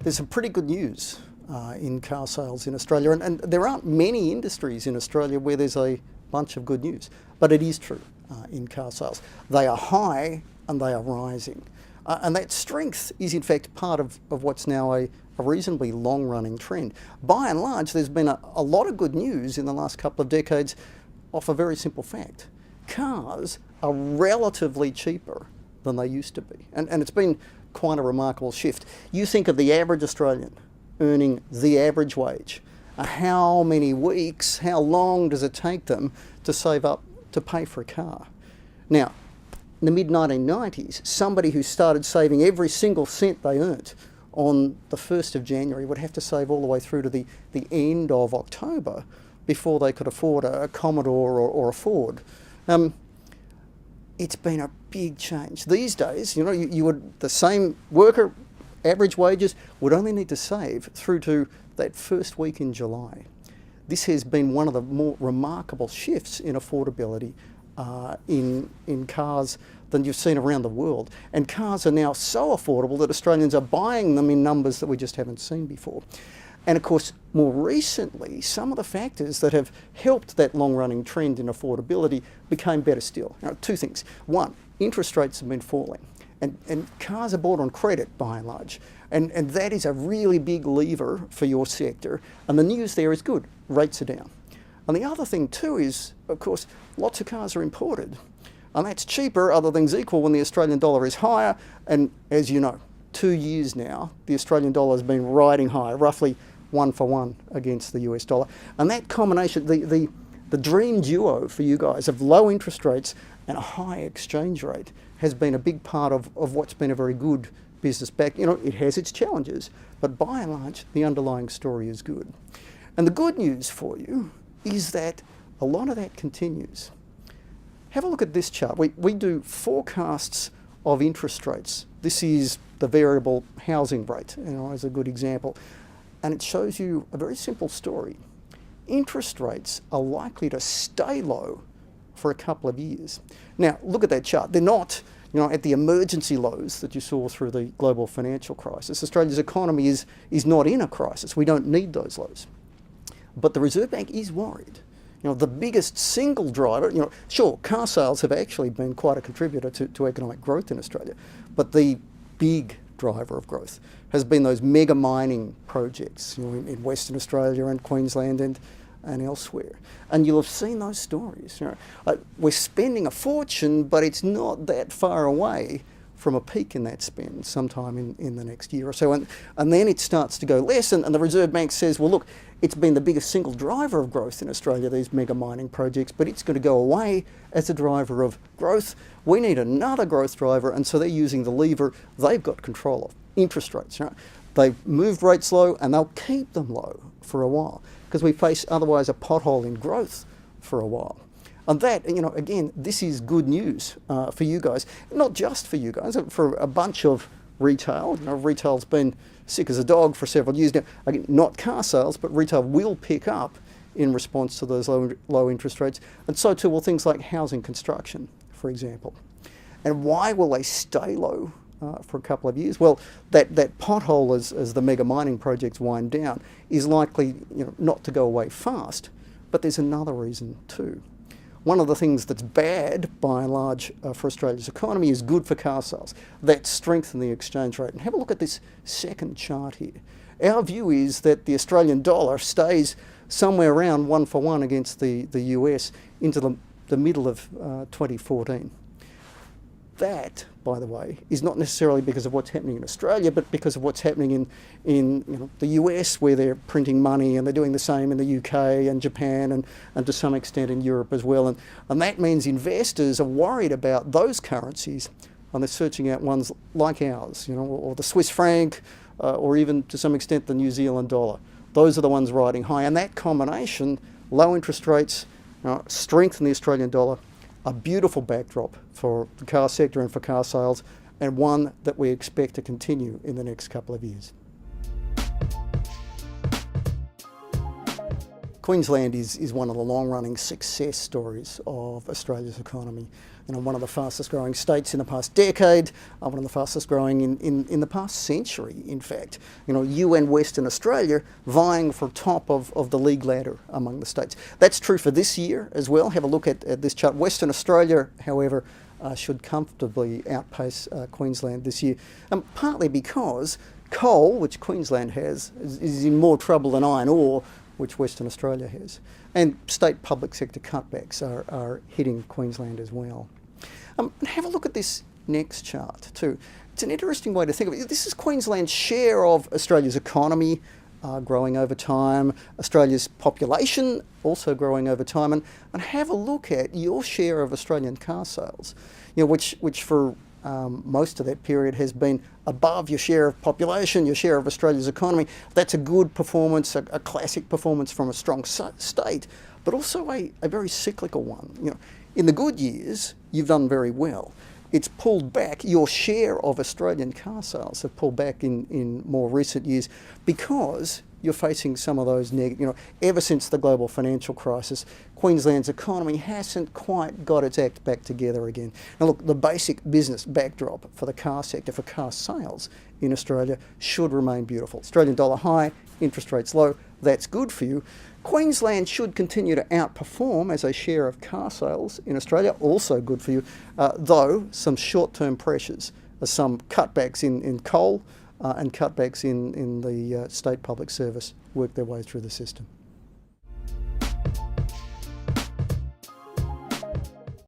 There's some pretty good news in car sales in Australia, and there aren't many industries in Australia where there's a bunch of good news, but it is true in car sales. They are high and they are rising. And that strength is in fact part of what's now a reasonably long-running trend. By and large, there's been a lot of good news in the last couple of decades off a very simple fact. Cars are relatively cheaper than they used to be. And it's been quite a remarkable shift. You think of the average Australian earning the average wage. How many weeks, how long does it take them to save up to pay for a car? Now, in the mid-1990s, somebody who started saving every single cent they earned on the 1st of January would have to save all the way through to the end of October before they could afford a Commodore or a Ford. It's been a big change. These days, you would, the same worker, average wages, would only need to save through to that first week in July. This has been one of the more remarkable shifts in affordability in cars than you've seen around the world. And cars are now so affordable that Australians are buying them in numbers that we just haven't seen before. And of course, more recently, some of the factors that have helped that long-running trend in affordability became better still. Now, two things. One, interest rates have been falling, and cars are bought on credit by and large. And that is a really big lever for your sector. And the news there is good. Rates are down. And the other thing too is, of course, lots of cars are imported. And that's cheaper, other things equal, when the Australian dollar is higher. And as you know, 2 years now, the Australian dollar has been riding high, roughly 1-for-1 against the US dollar. And that combination, the dream duo for you guys of low interest rates and a high exchange rate has been a big part of what's been a very good business back. It has its challenges, but by and large, the underlying story is good. And the good news for you is that a lot of that continues. Have a look at this chart. We do forecasts of interest rates. This is the variable housing rate, as a good example. And it shows you a very simple story. Interest rates are likely to stay low for a couple of years. Now, look at that chart. They're not at the emergency lows that you saw through the global financial crisis. Australia's economy is not in a crisis. We don't need those lows. But the Reserve Bank is worried. The biggest single driver, sure, car sales have actually been quite a contributor to economic growth in Australia, but the big driver of growth has been those mega mining projects in Western Australia and Queensland and elsewhere. And you'll have seen those stories. We're spending a fortune, but it's not that far away from a peak in that spend sometime in the next year or so. And then it starts to go less, and the Reserve Bank says, well, look, it's been the biggest single driver of growth in Australia, these mega mining projects, but it's going to go away as a driver of growth. We need another growth driver, and so they're using the lever they've got control of, interest rates. They've moved rates low, and they'll keep them low for a while, because we face otherwise a pothole in growth for a while. And that, again, this is good news for you guys, not just for you guys, for a bunch of retail. Retail's been sick as a dog for several years now. Again, not car sales, but retail will pick up in response to those low interest rates. And so too will things like housing construction, for example. And why will they stay low for a couple of years? Well, that pothole as the mega mining projects wind down is likely not to go away fast, but there's another reason too. One of the things that's bad, by and large, for Australia's economy is good for car sales. That strengthens the exchange rate. And have a look at this second chart here. Our view is that the Australian dollar stays somewhere around 1-for-1 against the US into the middle of 2014. That, by the way, is not necessarily because of what's happening in Australia, but because of what's happening in the US, where they're printing money, and they're doing the same in the UK and Japan and to some extent in Europe as well. And that means investors are worried about those currencies, and they're searching out ones like ours, or the Swiss franc, or even to some extent the New Zealand dollar. Those are the ones riding high. And that combination, low interest rates, strength in the Australian dollar, a beautiful backdrop for the car sector and for car sales, and one that we expect to continue in the next couple of years. Queensland is one of the long-running success stories of Australia's economy. One of the fastest growing states in the past decade, one of the fastest growing in the past century, in fact. You and Western Australia vying for top of the league ladder among the states. That's true for this year as well. Have a look at this chart. Western Australia, however, should comfortably outpace Queensland this year, partly because coal, which Queensland has, is in more trouble than iron ore, which Western Australia has. And state public sector cutbacks are hitting Queensland as well. And have a look at this next chart too. It's an interesting way to think of it. This is Queensland's share of Australia's economy growing over time, Australia's population also growing over time, and have a look at your share of Australian car sales, which for most of that period has been above your share of population, your share of Australia's economy. That's a good performance, a classic performance from a strong state, but also a very cyclical one. In the good years, you've done very well. It's pulled back. Your share of Australian car sales have pulled back in more recent years because you're facing some of those negative, ever since the global financial crisis, Queensland's economy hasn't quite got its act back together again. Now look, the basic business backdrop for the car sector, for car sales in Australia, should remain beautiful. Australian dollar high, interest rates low, that's good for you. Queensland should continue to outperform as a share of car sales in Australia, also good for you, though some short-term pressures, some cutbacks in coal, and cutbacks in the state public service work their way through the system.